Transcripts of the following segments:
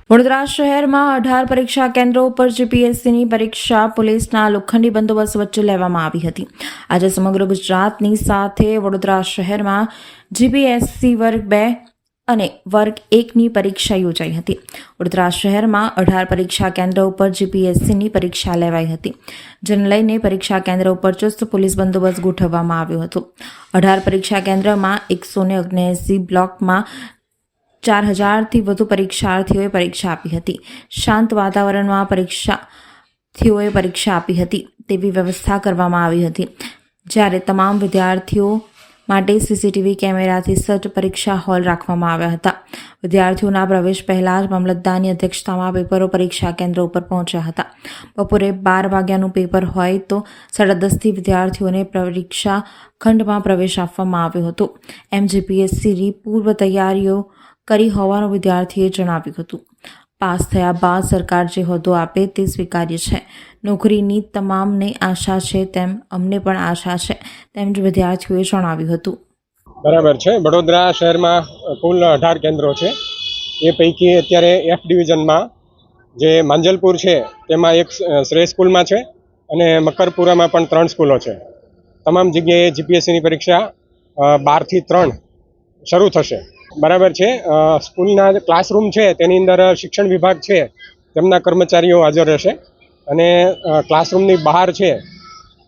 વડોદરા શહેરમાં 18 પરીક્ષા કેન્દ્રો પર જીપીએસસીની પરીક્ષા પોલીસના લોખંડી બંદોબસ્ત વચ્ચે લેવામાં આવી હતી। આજે સમગ્ર ગુજરાતની સાથે વડોદરા શહેરમાં જીપીએસસી વર્ગ 2 અને વર્ગ 1ની પરીક્ષા યોજાઈ હતી। વડોદરા શહેરમાં 18 પરીક્ષા કેન્દ્રો ઉપર જીપીએસસીની પરીક્ષા લેવાઈ હતી, જેને લઈને પરીક્ષા કેન્દ્ર ઉપર ચુસ્ત પોલીસ બંદોબસ્ત ગોઠવવામાં આવ્યો હતો। 18 પરીક્ષા કેન્દ્રમાં 179 બ્લોકમાં 4000થી વધુ પરીક્ષાર્થીઓએ પરીક્ષા આપી હતી। શાંત વાતાવરણમાં પરીક્ષાર્થીઓએ પરીક્ષા આપી હતી તેવી વ્યવસ્થા કરવામાં આવી હતી, જ્યારે તમામ વિદ્યાર્થીઓ માટે સીસીટીવી કેમેરાથી સજ્જ પરીક્ષા હોલ રાખવામાં આવ્યા હતા। વિદ્યાર્થીઓના પ્રવેશ પહેલા જ મામલતદારની અધ્યક્ષતામાં પેપરો પરીક્ષા કેન્દ્ર ઉપર પહોંચ્યા હતા। બપોરે 12 વાગ્યાનું પેપર હોય તો 10:30થી વિદ્યાર્થીઓને પરીક્ષા ખંડમાં પ્રવેશ આપવામાં આવ્યો હતો, એમ જીપીએસસીની પૂર્વ તૈયારીઓ કરી હોવાનું વિદ્યાર્થીએ જણાવ્યું હતું। પાસ થયા બાદ સરકાર જે હોદ્દો આપે તે સ્વીકાર્ય છે। નોકરીની તમામને આશા છે, તેમ અમને પણ આશા છે, તેમ જ વિદ્યાર્થીઓએ જણાવ્યું હતું। બરાબર છે। વડોદરા શહેરમાં કુલ 18 કેન્દ્રો છે। એ પૈકી અત્યારે એફ ડિવિઝનમાં જે માંજલપુર છે તેમાં એક શ્રેય સ્કૂલમાં છે અને મકરપુરામાં પણ 3 સ્કૂલો છે। તમામ જગ્યાએ જીપીએસસીની પરીક્ષા 12 થી 3 શરૂ થશે। બરાબર છે। સ્કૂલના જે ક્લાસરૂમ છે તેની અંદર શિક્ષણ વિભાગ છે તેમના કર્મચારીઓ હાજર રહેશે અને ક્લાસરૂમની બહાર છે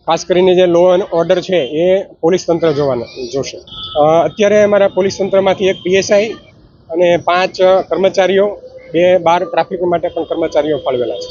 ખાસ કરીને જે લો એન્ડ ઓર્ડર છે એ પોલીસ તંત્ર જોશે। અત્યારે અમારા પોલીસ તંત્રમાંથી એક પીએસઆઈ અને 5 કર્મચારીઓ, 2 બહાર ટ્રાફિક માટે પણ કર્મચારીઓ ફાળવેલા છે।